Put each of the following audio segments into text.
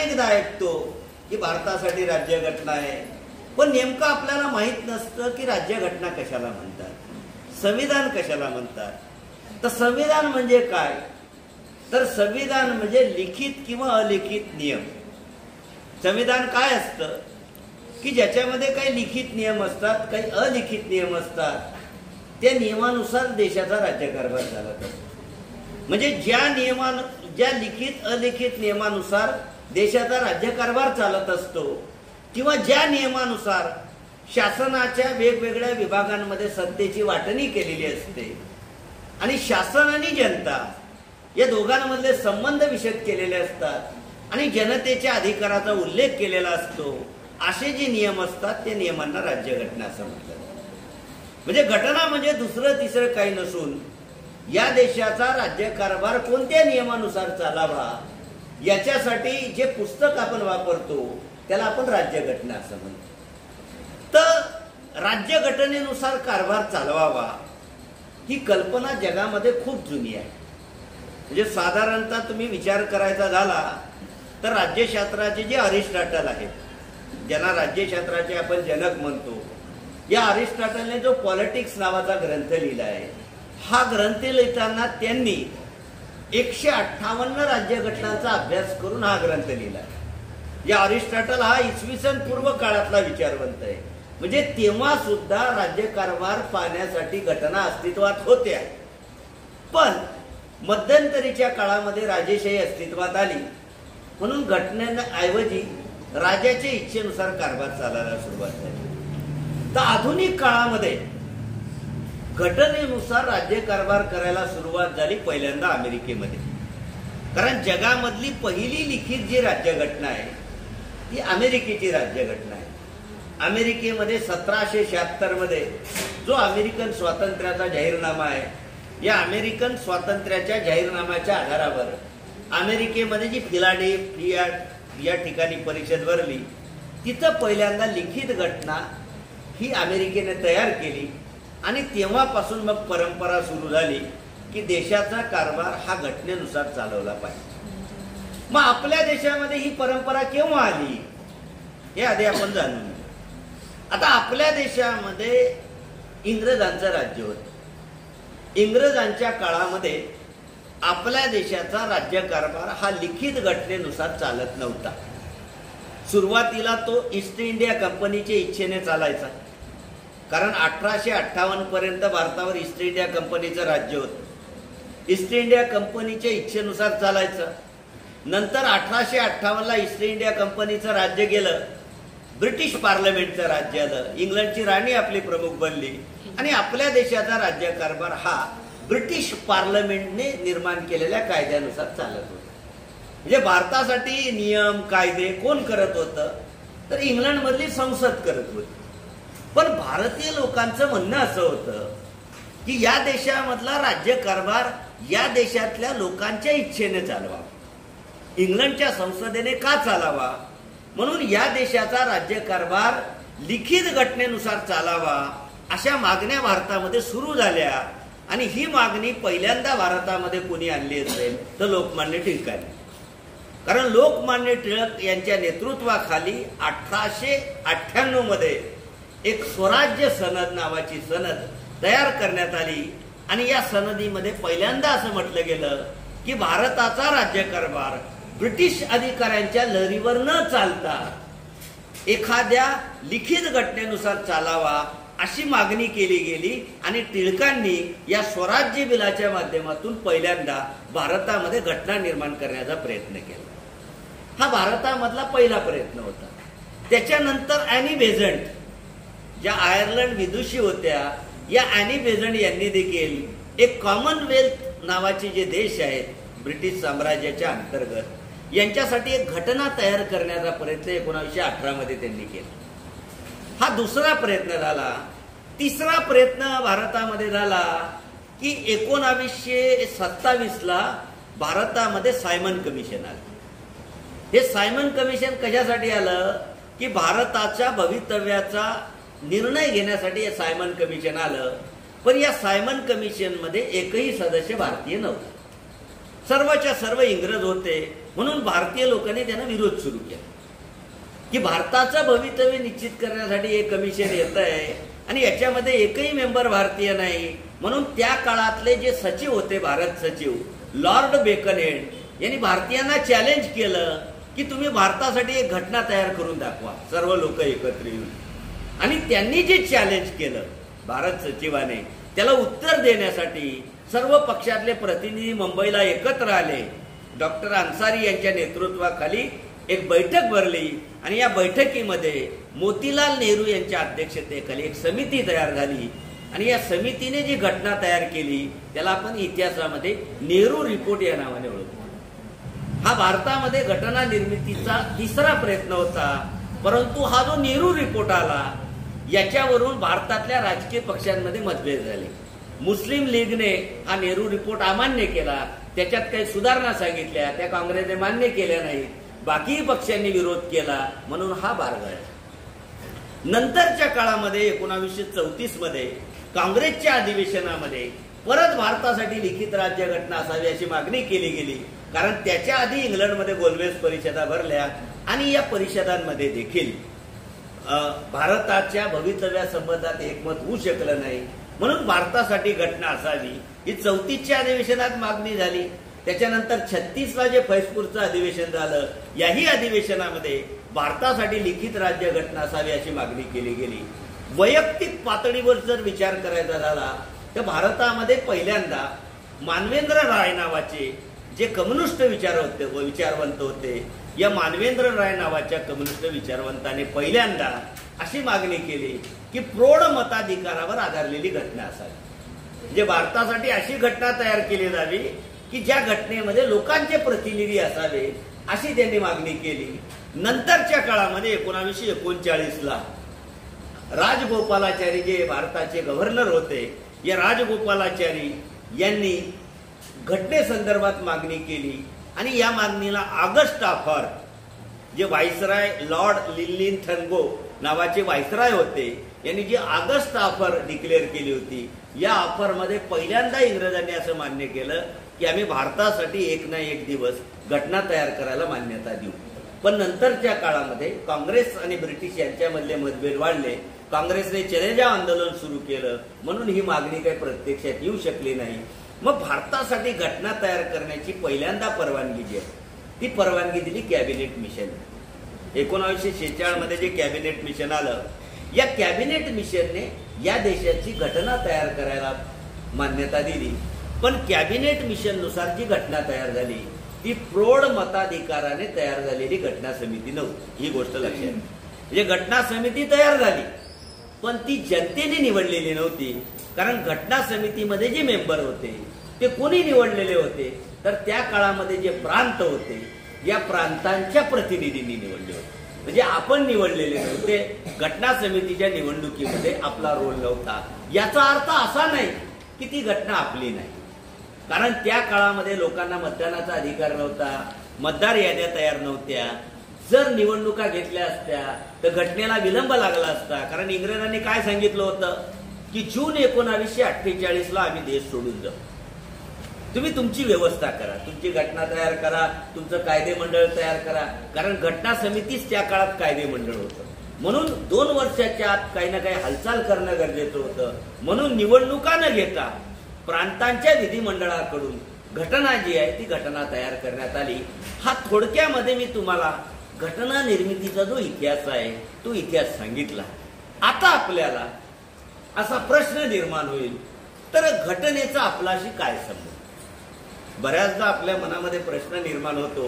अनेकदा ऐकतो की भारतासाठी राज्यघटना आहे, पण नेमकं आपल्याला माहीत नसतं की राज्यघटना कशाला म्हणतात, संविधान कशाला म्हणतात. तर संविधान म्हणजे काय, तर संविधान म्हणजे लिखित किंवा अलिखित नियम. संविधान काय असतं की ज्याच्यामध्ये काही लिखित नियम असतात, काही अलिखित नियम असतात. त्या नियमानुसार देशाचा राज्यकारभार चालत असतो. म्हणजे ज्या लिखित अलिखित नियमानुसार देशाचा राज्यकारभार चालत असतो किंवा ज्या नियमानुसार शासनाच्या वेगवेगळ्या विभागांमध्ये सत्तेची वाटणी केलेली असते आणि शासन आणि जनता या दोघांमधले संबंध विशद केलेले असतात आणि जनतेच्या अधिकाराचा उल्लेख केलेला असतो, असे जे नियम असतात त्या नियमांना राज्यघटना असं म्हटलं जातं. म्हणजे घटना म्हणजे दुसरं तिसरं काही नसून या देशाचा राज्यकारभार कोणत्या नियमानुसार चालावा याच्यासाठी जे पुस्तक आपण वापरतो त्याला आपण राज्यघटना असं म्हणतो. तर राज्यघटनेनुसार कारभार चालवावा ही कल्पना जगामध्ये खूप जुनी आहे. म्हणजे साधारणतः तुम्ही विचार करायचा झाला तर राज्यशास्त्राचे जे अरिस्टॉटल आहेत, ज्यांना राज्यशास्त्राचे आपण जनक म्हणतो, या अरिस्टॉटलने जो पॉलिटिक्स नावाचा ग्रंथ लिहिला आहे, हा ग्रंथ लिहिताना त्यांनी 158 राज्यघटनांचा अभ्यास करून हा ग्रंथ लिहिला. या अरिस्टॉटल हा इसवी सन पूर्व काळातला विचारवंत आहे. म्हणजे तेव्हा सुद्धा राज्यकारभार पाहण्यासाठी घटना अस्तित्वात होत्या, पण मध्यंतरीच्या काळामध्ये राजेशाही अस्तित्वात आली म्हणून घटनेऐवजी राजाच्या इच्छेनुसार कारभार चालायला सुरुवात झाली. तर आधुनिक काळामध्ये घटनेनुसार राज्यकारभार करायला सुरुवात झाली पहिल्यांदा अमेरिकेमध्ये. कारण जगामधली पहिली लिखित जी राज्यघटना आहे ती अमेरिकेची राज्यघटना आहे. अमेरिकेमध्ये 1776 मध्ये जो अमेरिकन स्वातंत्र्याचा जाहीरनामा आहे, या अमेरिकन स्वातंत्र्याच्या जाहीरनाम्याच्या आधारावर अमेरिकेमध्ये जी फिलाडेल्फिया या ठिकाणी परिषद भरली, तिथं पहिल्यांदा लिखित घटना ही अमेरिकेने तयार केली आणि तेव्हापासून मग परंपरा सुरू झाली की देशाचा कारभार हा घटनेनुसार चालवला पाहिजे. मग आपल्या देशामध्ये ही परंपरा केव्हा आली हे आधी आपण जाणून घेऊ. आता आपल्या देशामध्ये इंग्रजांचं राज्य होतं. इंग्रजांच्या काळामध्ये आपल्या देशाचा राज्यकारभार हा लिखित घटनेनुसार चालत नव्हता. सुरुवातीला तो ईस्ट इंडिया कंपनीच्या इच्छेने चालायचा, कारण 1858 पर्यंत भारतावर ईस्ट इंडिया कंपनीचं राज्य होतं. ईस्ट इंडिया कंपनीच्या इच्छेनुसार चालायचं. नंतर 1858 ला ईस्ट इंडिया कंपनीचं राज्य गेलं, ब्रिटिश पार्लमेंटचं राज्य आलं, इंग्लंडची राणी आपली प्रमुख बनली आणि आपल्या देशाचा राज्यकारभार हा ब्रिटिश पार्लमेंटने निर्माण केलेल्या कायद्यानुसार चालत होता. म्हणजे भारतासाठी नियम कायदे कोण करत होतं, तर इंग्लंडमधली संसद करत होती. पण भारतीय लोकांचं म्हणणं असं होतं की या देशामधला राज्यकारभार या देशातल्या लोकांच्या इच्छेने चालवा, इंग्लंडच्या संसदेने का चालावा, म्हणून या देशाचा राज्यकारभार लिखित घटनेनुसार चालावा अशा मागण्या भारतामध्ये सुरू झाल्या. आणि ही मागणी पहिल्यांदा भारतामध्ये कोणी आणली असेल तर लोकमान्य टिळकांनी. कारण लोकमान्य टिळक यांच्या नेतृत्वाखाली 1898 मध्ये एक स्वराज्य सनद नावाची सनद तयार करण्यात आली आणि या सनदीमध्ये पहिल्यांदा असं म्हटलं गेलं की भारताचा राज्यकारभार ब्रिटिश अधिकाऱ्यांच्या लहरीवर न चालता एखाद्या लिखित घटनेनुसार चालावा अशी मागणी केली गेली आणि टिळकांनी या स्वराज्य बिलाच्या माध्यमातून पहिल्यांदा भारतामध्ये घटना निर्माण करण्याचा प्रयत्न केला. हा भारतामधला पहिला प्रयत्न होता. त्याच्यानंतर ॲनी बेझंट ज्या आयर्लंड विदुषी होत्या, या ॲनी बेझंट यांनी देखील एक कॉमनवेल्थ नावाचे जे देश आहेत ब्रिटिश साम्राज्याच्या अंतर्गत, यांच्यासाठी एक घटना तयार करण्याचा प्रयत्न 1918 मध्ये त्यांनी केला. हा दुसरा प्रयत्न झाला. तिसरा प्रयत्न भारतामध्ये झाला की 1927 ला भारतामध्ये सायमन कमिशन आलं. हे सायमन कमिशन कशासाठी आलं की भारताच्या भवितव्याचा निर्णय घेण्यासाठी हे सायमन कमिशन आलं. पण या सायमन कमिशन मध्ये एकही सदस्य भारतीय नव्हता. सर्वच्या सर्व इंग्रज होते म्हणून भारतीय लोकांनी त्यांना विरोध सुरू केला की भारताचं भवितव्य निश्चित करण्यासाठी एक कमिशन येत आहे आणि याच्यामध्ये एकही मेंबर भारतीय नाही. म्हणून त्या काळातले जे सचिव होते, भारत सचिव लॉर्ड बेकनहेड यांनी भारतीयांना चॅलेंज केलं की तुम्ही भारतासाठी एक घटना तयार करून दाखवा, सर्व लोक एकत्र येऊन. आणि त्यांनी जे चॅलेंज केलं भारत सचिवाने, त्याला उत्तर देण्यासाठी सर्व पक्षातले प्रतिनिधी मुंबईला एकत्र आले. डॉक्टर अन्सारी यांच्या नेतृत्वाखाली एक बैठक भरली आणि या बैठकीमध्ये मोतीलाल नेहरू यांच्या अध्यक्षतेखाली एक समिती तयार झाली आणि या समितीने जी घटना तयार केली त्याला आपण इतिहासामध्ये नेहरू रिपोर्ट या नावाने ओळखतो. हा भारतामध्ये घटना निर्मितीचा तिसरा प्रयत्न होता, परंतु हा जो नेहरू रिपोर्ट आला याच्यावरून भारतातल्या राजकीय पक्षांमध्ये मतभेद झाले. मुस्लिम लीगने हा नेहरू रिपोर्ट अमान्य केला, त्याच्यात काही सुधारणा सांगितल्या, त्या काँग्रेसने मान्य केल्या नाहीत, बाकी पक्षांनी विरोध केला, म्हणून हा बारगळला. नंतरच्या काळामध्ये 1934 मध्ये काँग्रेसच्या अधिवेशनामध्ये परत भारतासाठी लिखित राज्यघटना असावी अशी मागणी केली गेली, कारण त्याच्या आधी इंग्लंडमध्ये गोलमेज परिषदा भरल्या आणि या परिषदांमध्ये देखील भारताच्या भवितव्यासंबंधात एकमत होऊ शकलं नाही. म्हणून भारतासाठी घटना असावी ही 34च्या अधिवेशनात मागणी झाली. त्याच्यानंतर 36ला जे फैजपूरचं अधिवेशन झालं, याही अधिवेशनामध्ये भारतासाठी लिखित राज्यघटना असावी अशी मागणी केली गेली. वैयक्तिक पातळीवर जर विचार करायचा झाला तर भारतामध्ये पहिल्यांदा मानवेंद्र राय नावाचे जे कम्युनिस्ट विचारवंत होते, या मानवेंद्र राय नावाच्या कम्युनिस्ट विचारवंताने पहिल्यांदा अशी मागणी केली की प्रौढ मताधिकारावर आधारलेली घटना असावी. म्हणजे भारतासाठी अशी घटना तयार केली जावी की ज्या घटनेमध्ये लोकांचे प्रतिनिधी असावे अशी त्यांनी मागणी केली. नंतरच्या काळामध्ये 1939ला राजगोपालाचारी जे भारताचे गव्हर्नर होते, या राजगोपालाचारी यांनी घटनेसंदर्भात मागणी केली आणि या मागणीला ऑगस्ट ऑफर जे व्हाईसराय लॉर्ड लिलिथनगो नावाचे व्हाईसराय होते यांनी जी ऑगस्ट ऑफर डिक्लेअर केली होती, या ऑफरमध्ये पहिल्यांदा इंग्रजांनी असं मान्य केलं की आम्ही भारतासाठी एक ना एक दिवस घटना तयार करायला मान्यता देऊ. पण नंतरच्या काळामध्ये काँग्रेस आणि ब्रिटिश यांच्यामधले मतभेद वाढले. काँग्रेसने चले जाव आंदोलन सुरू केलं, म्हणून ही मागणी काही प्रत्यक्षात येऊ शकली नाही. मग भारतासाठी घटना तयार करण्याची पहिल्यांदा परवानगी जी आहे ती परवानगी दिली कॅबिनेट मिशन. 1946 मध्ये जे कॅबिनेट मिशन आलं, या कॅबिनेट मिशनने या देशाची घटना तयार करायला मान्यता दिली. पण कॅबिनेट मिशन नुसार जी घटना तयार झाली ती प्रौढ मताधिकाराने तयार झालेली घटना समिती नव्हती. ही गोष्ट लक्षात. म्हणजे घटना समिती तयार झाली पण ती जनतेने निवडलेली नव्हती, कारण घटना समितीमध्ये जे मेंबर होते ते कोणी निवडलेले होते तर त्या काळामध्ये जे प्रांत होते या प्रांतांच्या प्रतिनिधींनी निवडले होते. म्हणजे आपण निवडलेले नव्हते, घटना समितीच्या निवडणुकीमध्ये आपला रोल नव्हता. याचा अर्थ असा नाही की ती घटना आपली नाही, कारण त्या काळामध्ये लोकांना मतदानाचा अधिकार नव्हता, मतदार याद्या तयार नव्हत्या. जर निवडणुका घेतल्या असत्या तर घटनेला विलंब लागला असता, कारण इंग्रजांनी काय सांगितलं होतं की जून 1948ला आम्ही देश सोडून जाऊ, तुम्ही तुमची व्यवस्था करा, तुमची घटना तयार करा, तुमचं कायदे मंडळ तयार करा. कारण घटना समितीच त्या काळात कायदे मंडळ होतं. म्हणून 2 वर्षाच्या आत काही ना काही हालचाल करणं गरजेचं होतं. म्हणून निवडणुका न घेता प्रांतांच्या विधिमंडळाकडून घटना जी आहे ती घटना तयार करण्यात आली. हा थोडक्यामध्ये मी तुम्हाला घटना निर्मितीचा जो इतिहास आहे तो इतिहास सांगितला. आता आपल्याला असा प्रश्न निर्माण होईल, तर घटनेचा आपल्याशी काय संबंध? बऱ्याचदा आपल्या मनामध्ये प्रश्न निर्माण होतो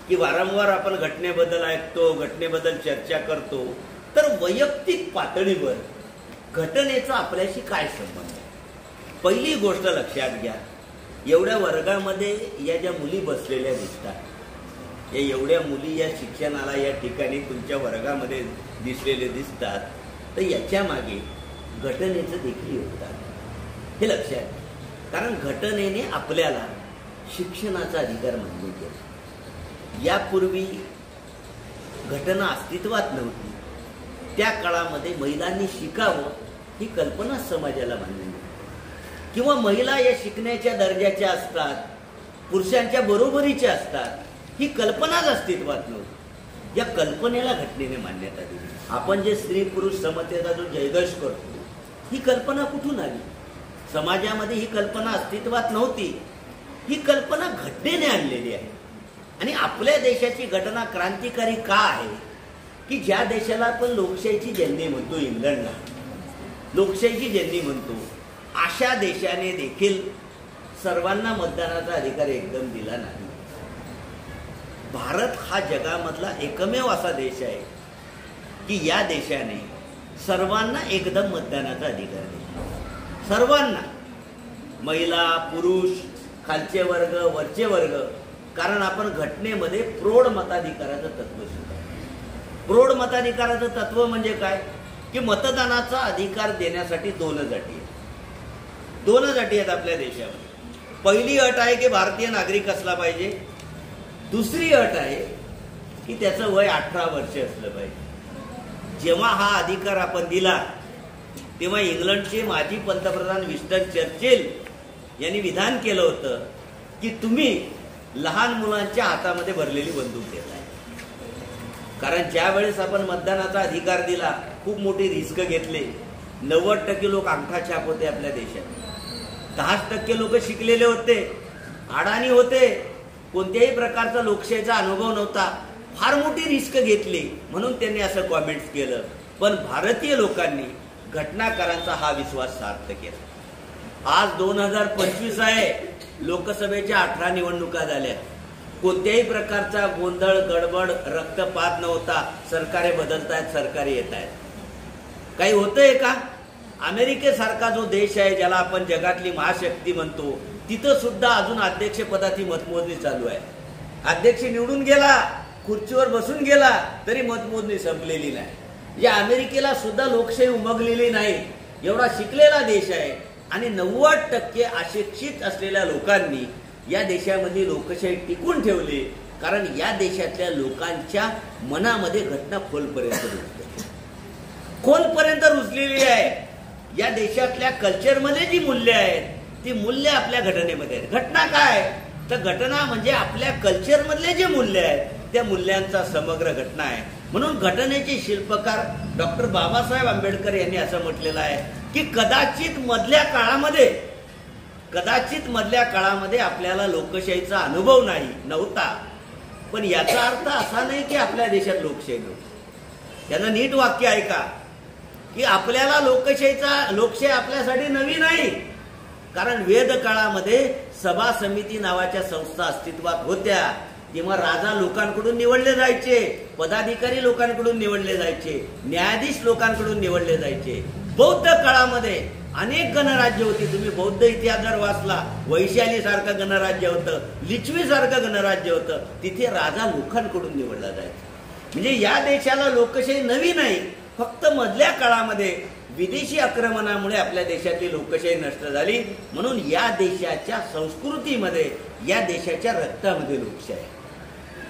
की वारंवार आपण घटनेबद्दल ऐकतो, घटनेबद्दल चर्चा करतो, तर वैयक्तिक पातळीवर घटनेचा आपल्याशी काय संबंध आहे? पहिली गोष्ट लक्षात घ्या, एवढ्या वर्गामध्ये या ज्या मुली बसलेल्या दिसतात, या एवढ्या मुली या शिक्षणाला या ठिकाणी तुमच्या वर्गामध्ये दिसलेले दिसतात, तर याच्या मागे घटनेचं देखील योगदान हे लक्षात घ्या. कारण घटनेने आपल्याला शिक्षणाचा अधिकार मंजूर केला. यापूर्वी घटना अस्तित्वात नव्हती. त्या काळामध्ये महिलांनी शिकावं ही कल्पना समाजाला मान्य नव्हती, किंवा महिला या शिकण्याच्या दर्जाच्या असतात, पुरुषांच्या बरोबरीच्या असतात, ही कल्पनाच अस्तित्वात नव्हती. या कल्पनेला घटनेने मान्यता दिली. आपण जे स्त्री पुरुष समतेचा जो जयघोष करतो, ही कल्पना कुठून आली? समाजामध्ये ही कल्पना अस्तित्वात नव्हती. ही कल्पना घटनेने आणलेली आहे. आणि आपल्या देशाची घटना क्रांतिकारी का आहे की ज्या देशाला आपण लोकशाहीची जननी म्हणतो, इंग्लंडला लोकशाहीची जननी म्हणतो, अशा देशाने देखील सर्वांना मतदानाचा अधिकार एकदम दिला नाही. भारत हा जगामधला एकमेव असा देश आहे की या देशाने सर्वांना एकदम मतदानाचा अधिकार दिला. सर्वांना, महिला पुरुष, खालचे वर्ग वरचे वर्ग. कारण आपण घटनेमध्ये प्रौढ मताधिकाराचं तत्व सुद्धा. प्रौढ मताधिकाराचं तत्व म्हणजे काय की मतदानाचा अधिकार देण्यासाठी दोन अटी आहेत. दोन अटी आहेत आपल्या देशामध्ये. पहिली अट आहे की भारतीय नागरिक असला पाहिजे. दुसरी अट आहे की त्याचं वय 18 वर्ष असलं पाहिजे. जेव्हा हा अधिकार आपण दिला तेव्हा इंग्लंडचे माजी पंतप्रधान विन्स्टन चर्चिल यांनी विधान केलं होतं की तुम्ही लहान मुलांच्या हातामध्ये भरलेली बंदूक देताय. कारण ज्या वेळेस आपण मतदानाचा अधिकार दिला खूप मोठी रिस्क घेतले. 90% लोक अंगठा छाप होते आपल्या देशात. 10% लोक शिकलेले होते, अडाणी होते, कोणत्याही प्रकारचा लोकशाहीचा अनुभव नव्हता. फार मोठी रिस्क घेतली म्हणून त्यांनी असं कॉमेंट्स केलं. पण भारतीय लोकांनी घटनाकारांचा हा विश्वास सार्थ केला. आज 2025 आहे. लोकसभेच्या 18 निवडणुका झाल्या. कोणत्याही प्रकारचा गोंधळ गडबड रक्तपात नव्हता. सरकारे बदलतायत, सरकारे येत आहेत. काही होतंय का? अमेरिकेसारखा जो देश आहे ज्याला आपण जगातली महाशक्ती म्हणतो, तिथं सुद्धा अजून अध्यक्षपदाची मतमोजणी चालू आहे. अध्यक्ष निवडून गेला, खुर्चीवर बसून गेला तरी मतमोजणी संपलेली नाही. या अमेरिकेला सुद्धा लोकशाही उमगलेली नाही. एवढा शिकलेला देश आहे आणि 90% अशिक्षित असलेल्या लोकांनी या देशामध्ये लोकशाही टिकून ठेवली. कारण या देशातल्या लोकांच्या मनामध्ये घटना खोलपर्यंत रुजली. खोलपर्यंत रुजलेली आहे. या देशातल्या कल्चरमध्ये जी मूल्य आहेत ती मूल्य आपल्या घटनेमध्ये आहेत. घटना काय तर घटना म्हणजे आपल्या कल्चरमधले जे मूल्य आहेत त्या मूल्यांचा समग्र घटना आहे. म्हणून घटनेचे शिल्पकार डॉक्टर बाबासाहेब आंबेडकर यांनी असं म्हटलेलं आहे की कदाचित मधल्या काळामध्ये आपल्याला लोकशाहीचा अनुभव नव्हता. पण याचा अर्थ असा नाही की आपल्या देशात लोकशाही नव्हती. त्यांना नीट वाक्य ऐका की आपल्याला लोकशाही आपल्यासाठी नवी नाही. कारण वेद काळामध्ये सभा समिती नावाच्या संस्था अस्तित्वात होत्या. तेव्हा राजा लोकांकडून निवडले जायचे, पदाधिकारी लोकांकडून निवडले जायचे, न्यायाधीश लोकांकडून निवडले जायचे. बौद्ध काळामध्ये अनेक गणराज्य होती. तुम्ही बौद्ध इतिहास जर वाचला, वैशाली सारखं गणराज्य होतं, लिच्छवी सारखं गणराज्य होतं. तिथे राजा लोकांकडून निवडला जायचा. म्हणजे या देशाला लोकशाही नवी नाही. फक्त मधल्या काळामध्ये विदेशी आक्रमणामुळे आपल्या देशातली लोकशाही नष्ट झाली. म्हणून या देशाच्या संस्कृतीमध्ये, या देशाच्या रक्तामध्ये लोकशाही आहे.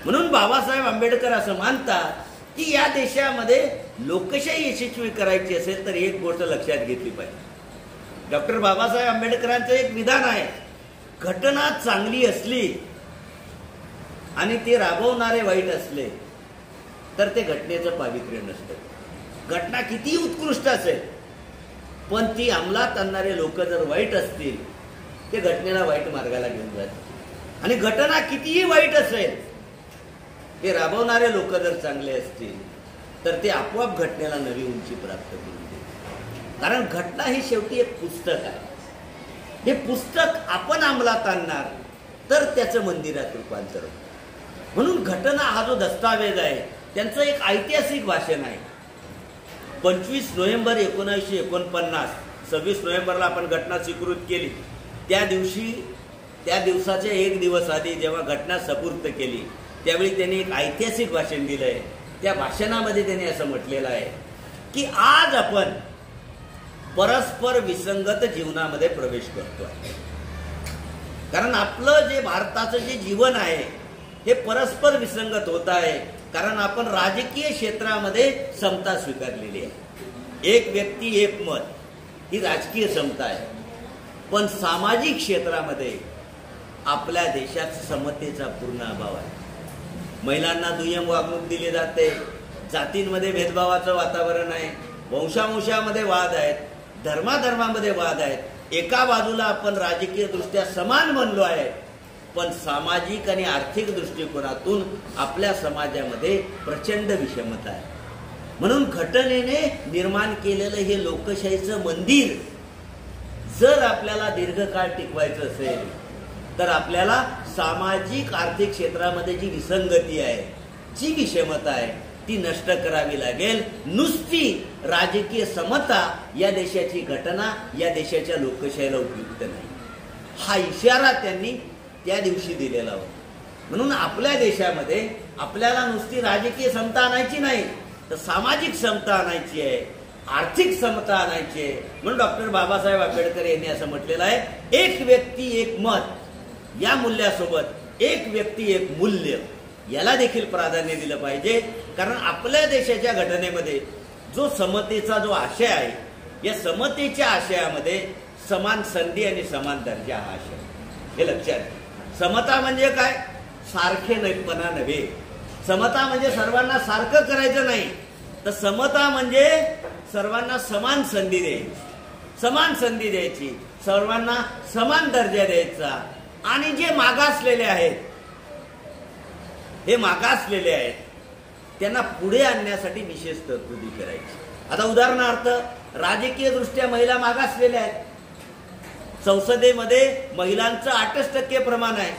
म्हणून बाबासाहेब आंबेडकर असं मानतात की या देशामध्ये लोकशाही यशस्वी करायची असेल तर एक गोष्ट लक्षात घेतली पाहिजे. डॉक्टर बाबासाहेब आंबेडकरांचं एक विधान आहे, घटना चांगली असली आणि ते राबवणारे वाईट असले तर ते घटनेचं पावित्र्य नसतं. घटना कितीही उत्कृष्ट असेल पण ती अंमलात आणणारे लोक जर वाईट असतील ते घटनेला वाईट मार्गाला घेऊन जातात. आणि घटना कितीही वाईट असेल ते राबवणारे लोक जर चांगले असतील तर ते आपोआप घटनेला नवी उंची प्राप्त करून देतात. कारण घटना ही शेवटी एक पुस्तक आहे. हे पुस्तक आपण अंमलात आणणार तर त्याचं मंदिरात रूपांतर होतं. म्हणून घटना हा जो दस्तावेज आहे त्यांचं एक ऐतिहासिक भाषण आहे. 25 नोव्हेंबर 1949, 26 नोव्हेंबरला आपण घटना स्वीकृत केली. त्या दिवसाच्या एक दिवस आधी जेव्हा घटना सपूर्त केली त्यावेळी त्यांनी एक ऐतिहासिक भाषण दिलंय. त्या भाषणामध्ये त्यांनी असं म्हटलेलं आहे की आज आपण परस्पर विसंगत जीवनामध्ये प्रवेश करतोय. कारण आपलं जे भारताचं जे जीवन आहे हे परस्पर विसंगत होत आहे. कारण आपण राजकीय क्षेत्रामध्ये समता स्वीकारलेली आहे. एक व्यक्ती एक मत ही राजकीय समता आहे. पण सामाजिक क्षेत्रामध्ये आपल्या देशात समतेचा पूर्ण अभाव आहे. महिलांना दुय्यम वागणूक दिली जाते, जातींमध्ये भेदभावाचं वातावरण आहे, वंशावंशामध्ये वाद आहेत, धर्माधर्मामध्ये वाद आहेत. एका बाजूला आपण राजकीय दृष्ट्या समान बनलो आहे, पण सामाजिक आणि आर्थिक दृष्टिकोनातून आपल्या समाजामध्ये प्रचंड विषमता आहे. म्हणून घटनेने निर्माण केलेलं हे लोकशाहीचं मंदिर जर आपल्याला दीर्घकाळ टिकवायचं असेल तर आपल्याला सामाजिक आर्थिक क्षेत्रामध्ये जी विसंगती आहे, जी विषमता आहे, ती नष्ट करावी लागेल. नुसती राजकीय समता या देशाची घटना, या देशाच्या लोकशाहीला उपयुक्त नाही, हा इशारा त्यांनी त्या दिवशी दिलेला होता. म्हणून आपल्या देशामध्ये आपल्याला नुसती राजकीय समता आणायची नाही, तर सामाजिक समता आणायची आहे, आर्थिक समता आणायची आहे. म्हणून डॉक्टर बाबासाहेब आंबेडकर यांनी असं म्हटलेलं आहे, एक व्यक्ती एक मत या मूल्यासोबत एक व्यक्ती एक मूल्य याला देखील प्राधान्य दिलं पाहिजे. कारण आपल्या देशाच्या घटनेमध्ये जो समतेचा जो आशय आहे, या समतेच्या आशयामध्ये समान संधी आणि समान दर्जा हा आशय, हे लक्षात घ्या. समता म्हणजे काय? सारखे नैपणा नव्हे. समता म्हणजे सर्वांना सारखं करायचं नाही, तर समता म्हणजे सर्वांना समान संधी द्यायची, समान संधी द्यायची, सर्वांना समान दर्जा द्यायचा. आणि जे मागासलेले आहेत, हे मागासलेले आहेत, त्यांना पुढे आणण्यासाठी विशेष तरतुदी करायची. आता उदाहरणार्थ राजकीय दृष्ट्या महिला मागासलेल्या आहेत. संसदेमध्ये महिलांचं 8% प्रमाण आहे,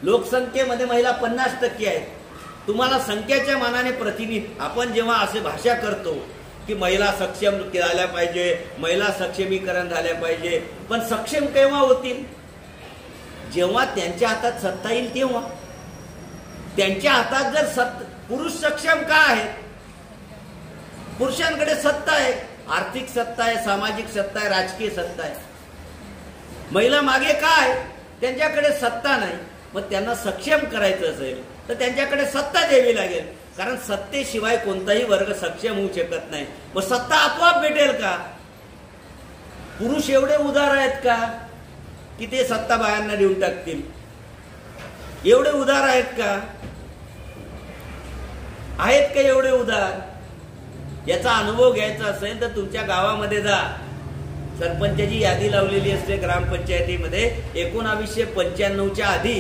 लोकसंख्येमध्ये महिला 50% आहेत. तुम्हाला संख्येच्या मानाने प्रतिनिधी, आपण जेव्हा असे भाषा करतो की महिला सक्षम झाल्या पाहिजे, महिला सक्षमीकरण झाल्या पाहिजे, पण सक्षम केव्हा होतील? जेव्हा त्यांच्या हातात सत्ता येईल तेव्हा. त्यांच्या हातात जर पुरुष सक्षम का आहेत? पुरुषांकडे सत्ता आहे, आर्थिक सत्ता आहे, सामाजिक सत्ता आहे, राजकीय सत्ता आहे. महिला मागे का आहे? त्यांच्याकडे सत्ता नाही. मग त्यांना सक्षम करायचं असेल तर त्यांच्याकडे सत्ता द्यावी लागेल, कारण सत्तेशिवाय कोणताही वर्ग सक्षम होऊ शकत नाही. मग सत्ता आपोआप भेटेल का? पुरुष एवढे उदार आहेत का की ते सत्ता बायांना देऊन टाकतील? एवढे उदार आहेत का? आहेत का एवढे उदार? याचा अनुभव घ्यायचा असेल तर तुमच्या गावामध्ये जा. सरपंचाची यादी लावलेली असते ग्रामपंचायतीमध्ये. 1995च्या आधी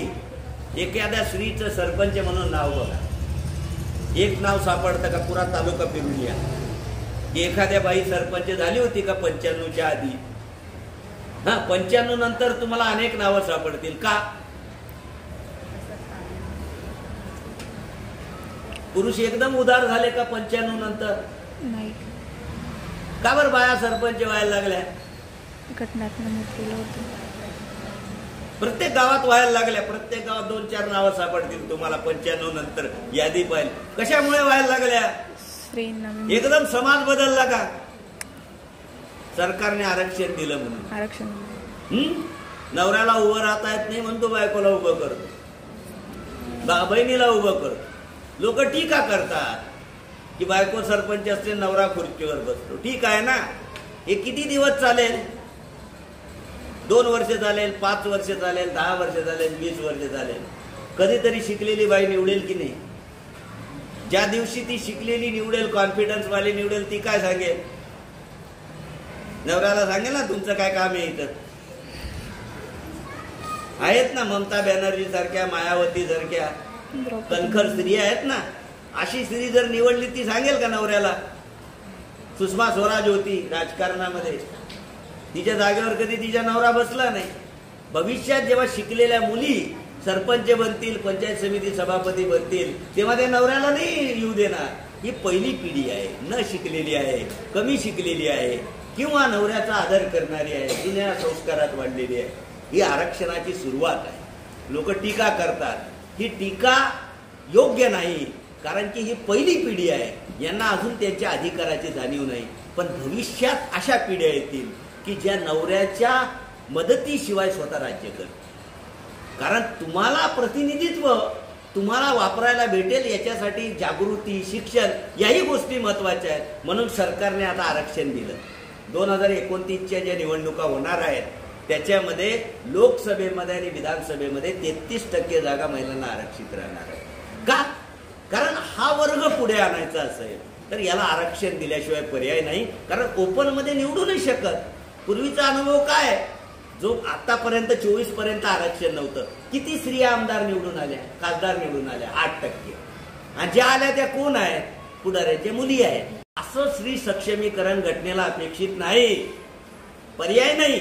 एखाद्या स्त्रीचं सरपंच म्हणून नाव बघा, एक नाव सापडतं का? पुरा तालुका फिरून या. एखाद्या बाई सरपंच झाली होती का 95च्या आधी? 95 नंतर तुम्हाला अनेक नावं सापडतील. का? पुरुष एकदम उदार झाले का 95 नंतर? नाही. का बरं बाया सरपंच व्हायला लागल्या? घटनात्मक केलं होतं. प्रत्येक गावात व्हायला लागल्या. प्रत्येक गावात 2-4 नावं सापडतील तुम्हाला 95 नंतर यादी पाहिजे. कशामुळे व्हायला लागल्या? एकदम समाज बदलला का? सरकारने आरक्षण दिलं म्हणून. आरक्षण नवऱ्याला उभं राहता येत नाही म्हणून तो बायकोला उभं करतो, बहिणीला उभं करतो. लोक टीका करतात की बायको सरपंच असते, नवरा खुर्चीवर बसतो. ठीक आहे ना, हे किती दिवस चालेल? 2 वर्ष चालेल, 5 वर्ष चालेल, 10 वर्ष चालेल, 20 वर्ष चालेल. कधीतरी शिकलेली बाई निवडेल की नाही? ज्या दिवशी ती शिकलेली निवडेल, कॉन्फिडन्स वाली निवडेल, ती काय सांगेल? नवऱ्याला सांगेल ना तुमचं काय काम आहे इथं. आहेत ना ममता बॅनर्जी सारख्या, मायावती सारख्या कणखर स्त्री आहेत ना. अशी स्त्री जर निवडली ती सांगेल का नवऱ्याला? सुषमा स्वराज होती राजकारणामध्ये, तिच्या जागेवर कधी तिचा नवरा बसला नाही. भविष्यात जेव्हा शिकलेल्या मुली सरपंच बनतील, पंचायत समिती सभापती बनतील, तेव्हा त्या नवऱ्याला नाही येऊ देणार. ही पहिली पिढी आहे, न शिकलेली आहे, कमी शिकलेली आहे, किंवा नवऱ्याचा आदर करणारी आहे, जुन्या संस्कारात वाढलेली आहे. ही आरक्षणाची सुरुवात आहे. लोक टीका करतात, ही टीका योग्य नाही, कारण की ही पहिली पिढी आहे, यांना अजून त्यांच्या अधिकाराची जाणीव नाही. पण भविष्यात अशा पिढ्या येतील की ज्या नवऱ्याच्या मदतीशिवाय स्वतः राज्य करतील. कारण तुम्हाला प्रतिनिधित्व तुम्हाला वापरायला भेटेल, याच्यासाठी जागृती, शिक्षण याही गोष्टी महत्वाच्या आहेत. म्हणून सरकारने आता आरक्षण दिलं. 2029च्या ज्या निवडणुका होणार आहेत त्याच्यामध्ये लोकसभेमध्ये आणि विधानसभेमध्ये 33% जागा महिलांना आरक्षित राहणार आहे. का? कारण हा वर्ग पुढे आणायचा असेल तर याला आरक्षण दिल्याशिवाय पर्याय नाही. कारण ओपन मध्ये निवडू नाही शकत. पूर्वीचा अनुभव काय, जो आतापर्यंत 24 पर्यंत आरक्षण नव्हतं, किती स्त्रिया आमदार निवडून आल्या, खासदार निवडून आल्या? 8%. आणि ज्या आल्या त्या कोण आहेत? पुढाऱ्याच्या मुली आहेत. असं स्त्री सक्षमीकरण घटनेला अपेक्षित नाही. पर्याय नाही.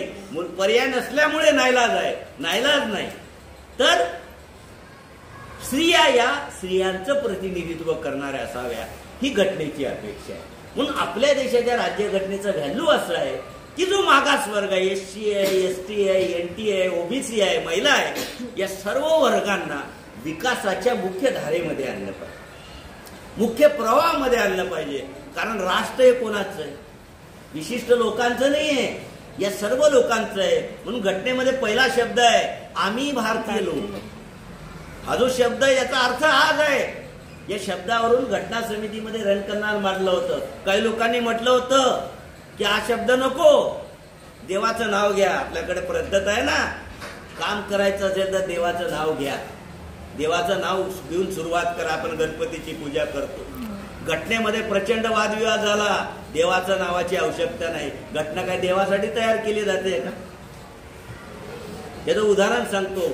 पर्याय नसल्यामुळे नाईलाज आहे. नाईलाज नाही तर स्त्रिया या स्त्रियांचं प्रतिनिधित्व करणाऱ्या असाव्या, ही घटनेची अपेक्षा आहे. म्हणून आपल्या देशाच्या राज्यघटनेचा व्हॅल्यू असं आहे की जो मागास वर्ग आहे, SC आहे, ST आहे, NT आहे, OBC आहे, महिला आहे, या सर्व वर्गांना विकासाच्या मुख्य धारेमध्ये आणलं पाहिजे, मुख्य प्रवाहामध्ये आणलं पाहिजे. कारण राष्ट्र हे कोणाचं आहे? विशिष्ट लोकांचं नाही आहे, या सर्व लोकांचं आहे. म्हणून घटनेमध्ये पहिला शब्द आहे आम्ही भारतीय लोक. हा जो शब्द आहे याचा अर्थ हाच आहे. या शब्दावरून घटना समितीमध्ये रणकन्नाल मांडलं होतं. काही लोकांनी म्हटलं होतं की हा शब्द नको, देवाचं नाव घ्या. आपल्याकडे पद्धत आहे ना, काम करायचं असेल तर देवाचं नाव घ्या, देवाचं नाव घेऊन सुरुवात करा. आपण गणपतीची पूजा करतो. घटनेमध्ये प्रचंड वादविवाद झाला. देवाच्या नावाची आवश्यकता नाही. घटना काय देवासाठी तयार केली जाते का? त्याचं उदाहरण सांगतो.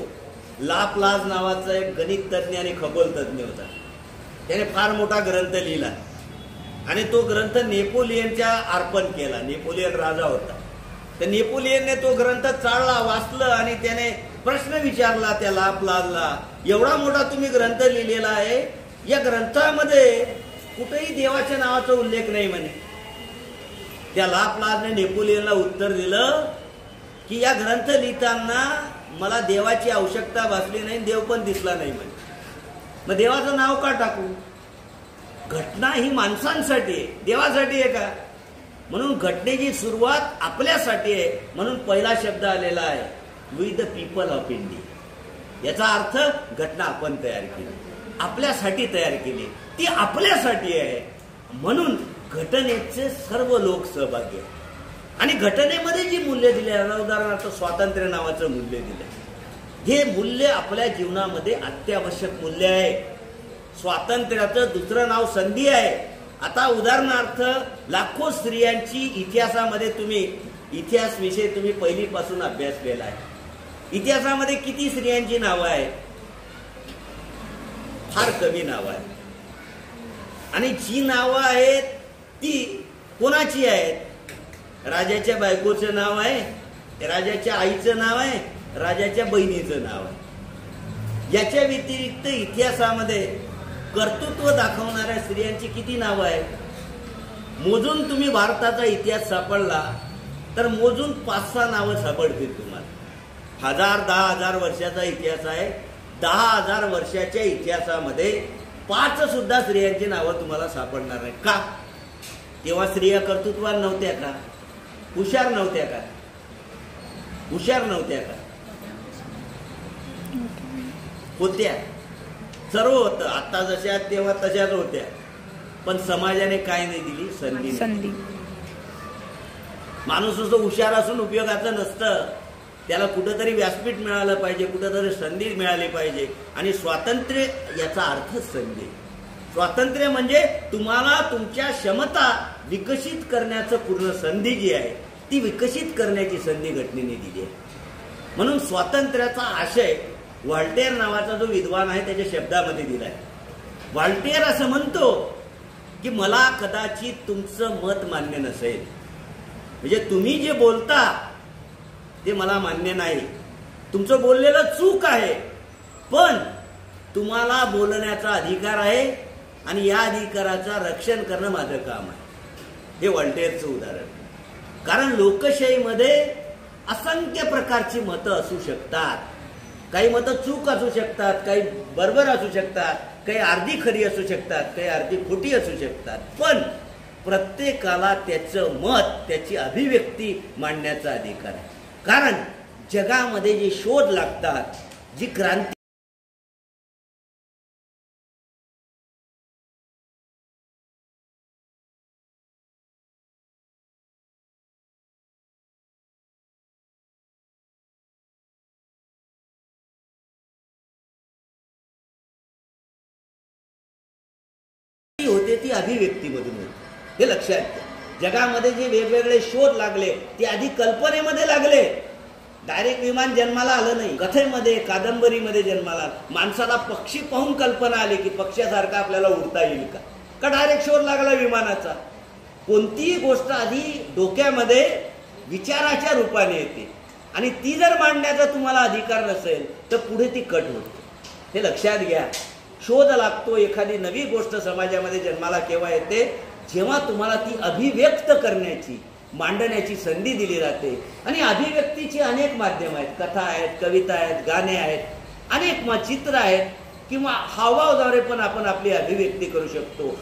लाप्लास नावाचा एक गणित तज्ञ आणि खगोल तज्ञ होता. त्याने फार मोठा ग्रंथ लिहिला आणि तो ग्रंथ नेपोलियनच्या अर्पण केला. नेपोलियन राजा होता. तर नेपोलियनने तो ग्रंथ चाळला, वाचलं आणि त्याने प्रश्न विचारला त्या लाप्लासला, एवढा मोठा तुम्ही ग्रंथ लिहिलेला आहे, या ग्रंथामध्ये कुठेही देवाच्या नावाचा उल्लेख नाही म्हणे. त्या लाप्लासने नेपोलियनला उत्तर दिलं की या ग्रंथ लिहिताना मला देवाची आवश्यकता भासली नाही, देव पण दिसला नाही म्हणे. मग देवाचं नाव का टाकू? घटना ही माणसांसाठी आहे, देवासाठी आहे का? म्हणून घटनेची सुरुवात आपल्यासाठी आहे. म्हणून पहिला शब्द आलेला आहे with the people of India. याचा अर्थ घटना आपण तयार केली, आपल्यासाठी तयार केली, ती आपल्यासाठी आहे. म्हणून घटनेचे सर्व लोक सहभागी आहेत. आणि घटनेमध्ये जी मूल्य दिले, उदाहरणार्थ स्वातंत्र्य नावाचं मूल्य दिलं, हे मूल्य आपल्या जीवनामध्ये अत्यावश्यक मूल्य आहे. स्वातंत्र्याचं दुसरं नाव संधी आहे. आता उदाहरणार्थ लाखो स्त्रियांची इतिहासामध्ये तुम्ही इतिहास विषय तुम्ही पहिलीपासून अभ्यासलेला आहे. इतिहासामध्ये किती स्त्रियांची नावं आहेत? फार कमी नावं आहेत. आणि जी नावं आहेत ती कोणाची आहेत? राजाच्या बायकोचं नाव आहे, राजाच्या आईचं नाव आहे, राजाच्या बहिणीचं नाव आहे. याच्या व्यतिरिक्त इतिहासामध्ये कर्तृत्व दाखवणाऱ्या स्त्रियांची किती नावं आहेत? मोजून तुम्ही भारताचा इतिहास सापडला तर मोजून 5-6 नावं सापडतील तुम्हाला. 1000-10,000 वर्षाचा इतिहास आहे. 10,000 वर्षाच्या इतिहासामध्ये 5 सुद्धा स्त्रियांची नावं तुम्हाला सापडणार नाही. का? तेव्हा स्त्रिया कर्तृत्वान नव्हत्या का? हुशार नव्हत्या का? हुशार नव्हत्या का? होत्या. सर्व होतं. आता जशा तेव्हा तशाच होत्या. पण समाजाने काय नाही दिली? संधी. माणूस असं हुशार असून उपयोगाचं नसतं. त्याला कुठंतरी व्यासपीठ मिळालं पाहिजे, कुठंतरी संधी मिळाली पाहिजे. आणि स्वातंत्र्य याचा अर्थच संधी. स्वातंत्र्य म्हणजे तुम्हाला तुमच्या क्षमता विकसित करण्याचं पूर्ण संधी जी आहे ती विकसित करण्याची संधी घटनेने दिली आहे. म्हणून स्वातंत्र्याचा आशय व्हॉल्टेअर नावाचा जो विद्वान आहे त्याच्या शब्दामध्ये दिलाय. व्हॉल्टेअर असं म्हणतो की मला कदाचित तुमचं मत मान्य नसेल, म्हणजे तुम्ही जे बोलता ते मला मान्य नाही, तुमचं बोललेलं चूक आहे, पण तुम्हाला बोलण्याचा अधिकार आहे आणि या अधिकाराचं रक्षण करणं माझं काम आहे. हे व्हॉल्टेअरचं उदाहरण. कारण लोकशाहीमध्ये असंख्य प्रकारची मतं असू शकतात. काही मतं चूक असू शकतात, काही बरोबर असू शकतात, काही अर्धी खरी असू शकतात, काही अर्धी खोटी असू शकतात. पण प्रत्येकाला त्याचं मत, त्याची अभिव्यक्ती मांडण्याचा अधिकार आहे. कारण जगामध्ये जे शोध लागतात, जी क्रांती होते ती अभिव्यक्तीमधून होते, हे लक्षात घ्या. जगामध्ये जे वेगवेगळे शोध लागले ते आधी कल्पनेमध्ये लागले. डायरेक्ट विमान जन्माला आलं नाही, कथेमध्ये कादंबरीमध्ये जन्माला आलं. माणसाला पक्षी पाहून कल्पना आली की पक्ष्यासारखा आपल्याला उडता येईल का डायरेक्ट शोध लागला विमानाचा. कोणतीही गोष्ट आधी डोक्यामध्ये विचाराच्या रूपाने येते आणि ती जर मांडण्याचा तुम्हाला अधिकार नसेल तर पुढे ती कट होते, हे लक्षात घ्या. शोध लागतो, एखादी नवी गोष्ट समाजामध्ये जन्माला केव्हा येते, जेव्हा तुम्हाला ती अभिव्यक्त करण्याची मांडण्याची संधी दिली जाते. आणि अभिव्यक्तीची अनेक माध्यम आहेत, कथा आहेत, कविता आहेत, गाणे आहेत, अनेक चित्र आहेत किंवा हावभावाद्वारे पण आपण आपली अभिव्यक्ती करू शकतो.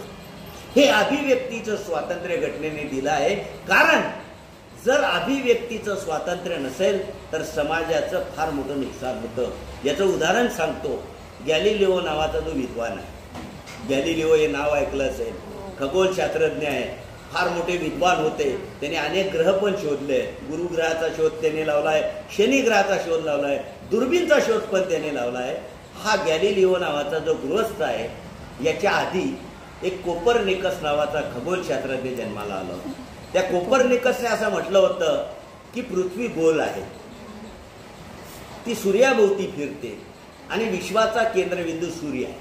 हे अभिव्यक्तीचं स्वातंत्र्य घटनेने दिलं आहे. कारण जर अभिव्यक्तीचं स्वातंत्र्य नसेल तर समाजाचं फार मोठं नुकसान होतं. याचं उदाहरण सांगतो. गॅलिलिओ नावाचा जो विद्वान आहे, गॅलिलिओ हे नाव ऐकलं असेल, खगोलशास्त्रज्ञ आहे, फार मोठे विद्वान होते. त्याने अनेक ग्रह पण शोधले. गुरुग्रहाचा शोध त्याने लावलाय, शनी ग्रहाचा शोध लावलाय, दुर्बीनचा शोध पण त्याने लावलाय. हा गॅलिलिओ नावाचा जो गृहस्थ आहे, याच्या आधी एक कोपर्निकस नावाचा खगोलशास्त्रज्ञ जन्माला आला होता. त्या कोपर्निकसने असं म्हटलं होतं की पृथ्वी गोल आहे, ती सूर्याभोवती फिरते आणि विश्वाचा केंद्रबिंदू सूर्य आहे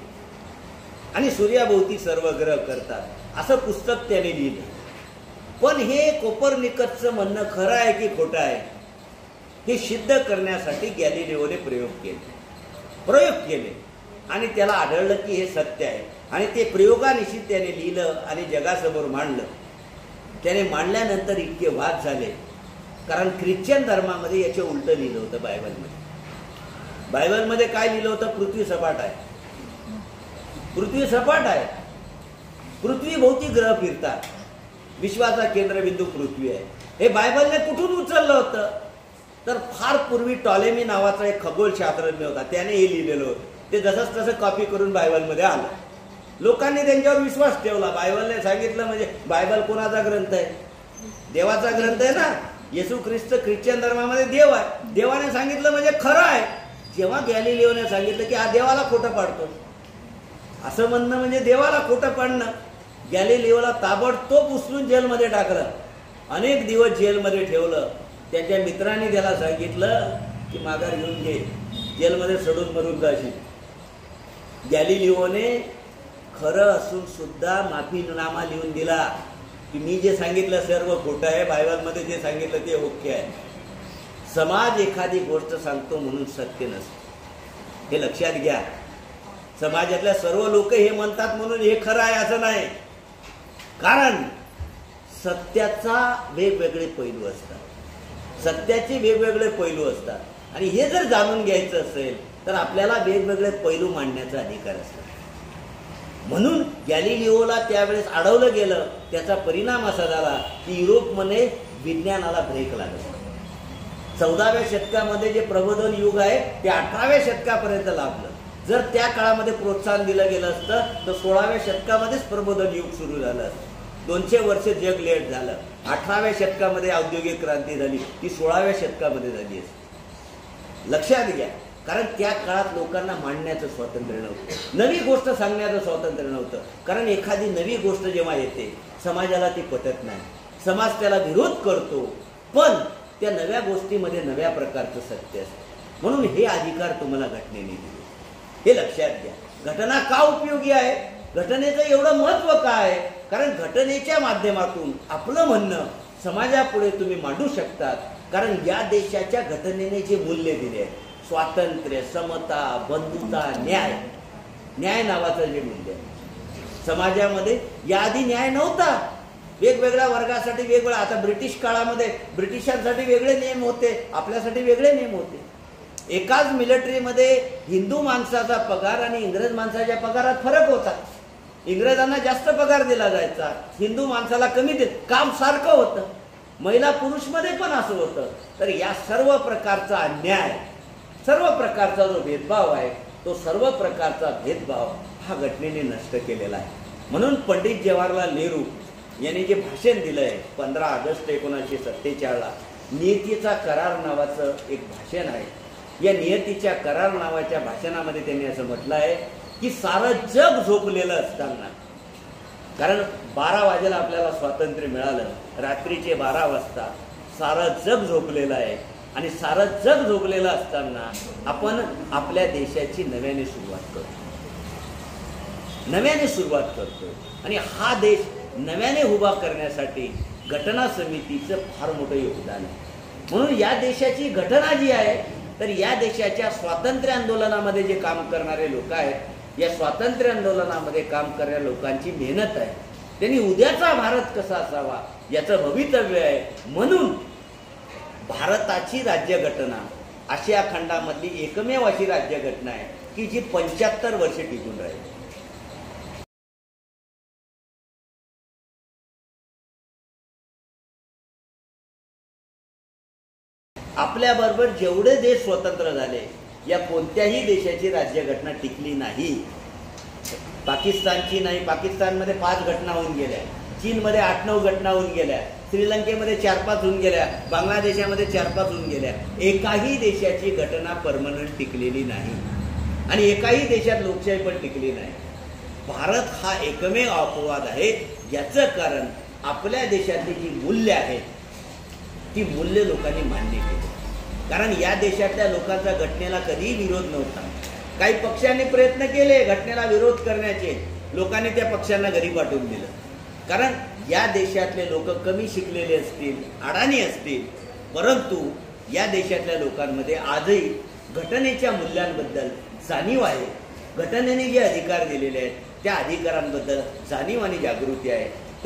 आणि सूर्याभोवती सर्व ग्रह करतात, असं पुस्तक त्याने लिहिलं. पण हे कोपर्निकसचं म्हणणं खरं आहे की खोटं आहे हे सिद्ध करण्यासाठी गॅलिलिओने प्रयोग केले आणि त्याला आढळलं की हे सत्य आहे. आणि ते प्रयोगानिशी त्याने लिहिलं आणि जगासमोर मांडलं. त्याने मांडल्यानंतर इतके वाद झाले, कारण ख्रिश्चन धर्मामध्ये याचे उलट लिहिलं होतं. बायबलमध्ये काय लिहिलं होतं, पृथ्वी सपाट आहे, पृथ्वी सपाट आहे, पृथ्वी भोवती ग्रह फिरतात, विश्वाचा केंद्रबिंदू पृथ्वी आहे. हे बायबलने कुठून उचललं होतं, तर फार पूर्वी टॉलेमी नावाचा एक खगोलशास्त्रज्ञ होता, त्याने हे लिहिलेलं होतं. ते जसंच तसं कॉपी करून बायबलमध्ये आलं. लोकांनी त्यांच्यावर विश्वास ठेवला. बायबलने सांगितलं म्हणजे बायबल कोणाचा ग्रंथ आहे, देवाचा ग्रंथ आहे ना. येशू ख्रिस्त ख्रिश्चन धर्मामध्ये देव आहे, देवाने सांगितलं म्हणजे खरं आहे. जेव्हा गॅलिलिओने सांगितलं की हा देवाला खोटं पाडतो, असं म्हणणं म्हणजे देवाला खोटं पाडणं, गॅलिलिओला ताबडतोब उचलून जेलमध्ये टाकलं. अनेक दिवस जेलमध्ये ठेवलं. त्याच्या मित्रांनी त्याला सांगितलं की माघार घेऊन घे, जेलमध्ये सडून मरून जाशील. गॅलिलिओने खरं असून सुद्धा माफीनामा लिहून दिला की मी जे सांगितलं सर्व खोटं आहे, बायबलमध्ये जे सांगितलं ते ओके आहे. समाज एखादी गोष्ट सांगतो म्हणून सत्य नसतं, हे लक्षात घ्या. समाजातल्या सर्व लोक हे म्हणतात म्हणून हे खरं आहे असं नाही. कारण सत्याचा वेगवेगळे पैलू असतात, सत्याचे वेगवेगळे पैलू असतात. आणि हे जर जाणून घ्यायचं असेल तर आपल्याला वेगवेगळे पैलू मांडण्याचा अधिकार असतो. म्हणून गॅलिलिओला त्यावेळेस अडवलं गेलं. त्याचा परिणाम असा झाला की युरोपमध्ये विज्ञानाला ब्रेक लागला. 14व्या शतकामध्ये जे प्रबोधन युग आहे ते 18व्या शतकापर्यंत लाभलं. जर त्या काळामध्ये प्रोत्साहन दिलं गेलं असतं तर 16व्या शतकामध्येच प्रबोधन युग सुरू झालं असतं. 200 वर्ष जग लेट झालं. 18व्या शतकामध्ये औद्योगिक क्रांती झाली, ती 16व्या शतकामध्ये झाली असते. लक्षात घ्या. कारण त्या काळात लोकांना मांडण्याचं स्वातंत्र्य नव्हतं, नवी गोष्ट सांगण्याचं स्वातंत्र्य नव्हतं. कारण एखादी नवी गोष्ट जेव्हा येते समाजाला ती पटत नाही, समाज त्याला विरोध करतो. पण त्या नव्या गोष्टीमध्ये नव्या प्रकारचं सत्य असतं. म्हणून हे अधिकार तुम्हाला घटनेने दिले, हे लक्षात घ्या. घटना का उपयोगी आहे, घटनेचं एवढं महत्व काय आहे, कारण घटनेच्या माध्यमातून आपलं म्हणणं समाजापुढे तुम्ही मांडू शकतात. कारण या देशाच्या घटनेने जे मूल्य दिले आहेत, स्वातंत्र्य, समता, बंधुता, न्याय, न्याय नावाचं जे मूल्य आहे समाजामध्ये, याआधी न्याय नव्हता. वेगवेगळ्या वर्गासाठी वेगवेगळा. आता ब्रिटिश काळामध्ये ब्रिटिशांसाठी वेगळे नियम होते, आपल्यासाठी वेगळे नियम होते. एकाच मिलिटरीमध्ये हिंदू माणसाचा पगार आणि इंग्रज माणसाच्या पगारात फरक होता. इंग्रजांना जास्त पगार दिला जायचा, हिंदू माणसाला कमी देत. काम सारखं होतं, महिला पुरुषमध्ये पण असं होतं. तर या सर्व प्रकारचा अन्याय, सर्व प्रकारचा जो भेदभाव आहे, तो सर्व प्रकारचा भेदभाव हा घटनेने नष्ट केलेला आहे. म्हणून पंडित जवाहरलाल नेहरू यांनी जे भाषण दिलंय 15 ऑगस्ट 1947ला, नियतीचा करार नावाचं एक भाषण आहे. या नियतीच्या करार नावाच्या भाषणामध्ये त्यांनी असं म्हटलं आहे की सारं जग झोपलेलं असताना कारण 12 वाजेला आपल्याला स्वातंत्र्य मिळालं, रात्रीचे 12 वाजता सारं जग झोपलेलं आहे आणि सारं जग झोपलेलं असताना आपण आपल्या देशाची नव्याने सुरुवात करतो आणि हा देश नव्याने उभा करण्यासाठी घटना समितीचं फार मोठं योगदान आहे. म्हणून या देशाची घटना जी आहे, तर या देशाच्या स्वातंत्र्य आंदोलनामध्ये जे काम करणारे लोक आहेत, या स्वातंत्र्य आंदोलनामध्ये काम करणाऱ्या लोकांची मेहनत आहे. त्यांनी उद्याचा भारत कसा असावा याचं भवितव्य आहे. म्हणून भारताची राज्यघटना आशिया खंडामधली एकमेव अशी राज्यघटना आहे की जी 75 वर्ष टिकून राहील. आपल्याबरोबर जेवढे देश स्वतंत्र झाले, या कोणत्याही देशाची राज्यघटना टिकली नाही. पाकिस्तानची नाही, पाकिस्तानमध्ये 5 घटना होऊन गेल्या, चीनमध्ये 8-9 घटना होऊन गेल्या, श्रीलंकेमध्ये 4-5 होऊन गेल्या, बांगलादेशामध्ये 4-5 होऊन गेल्या. एकाही देशाची घटना परमनंट टिकलेली नाही आणि एकाही देशात लोकशाही पण टिकली नाही. भारत हा एकमेव अपवाद आहे. याचं कारण आपल्या देशातली जी मूल्य आहेत, ती मूल्य लोकांनी मान्य केली. कारण या देशातल्या लोकांचा घटनेला कधीही विरोध नव्हता. काही पक्षांनी प्रयत्न केले घटनेला विरोध करण्याचे, लोकांनी त्या पक्षांना घरी पाठवून दिलं. कारण या देशातले लोक कमी शिकलेले असतील, अडाणी असतील, परंतु या देशातल्या लोकांमध्ये आजही घटनेच्या मूल्यांबद्दल जाणीव आहे. घटनेने जे अधिकार दिलेले आहेत त्या अधिकारांबद्दल जाणीव आणि जागृती आहे.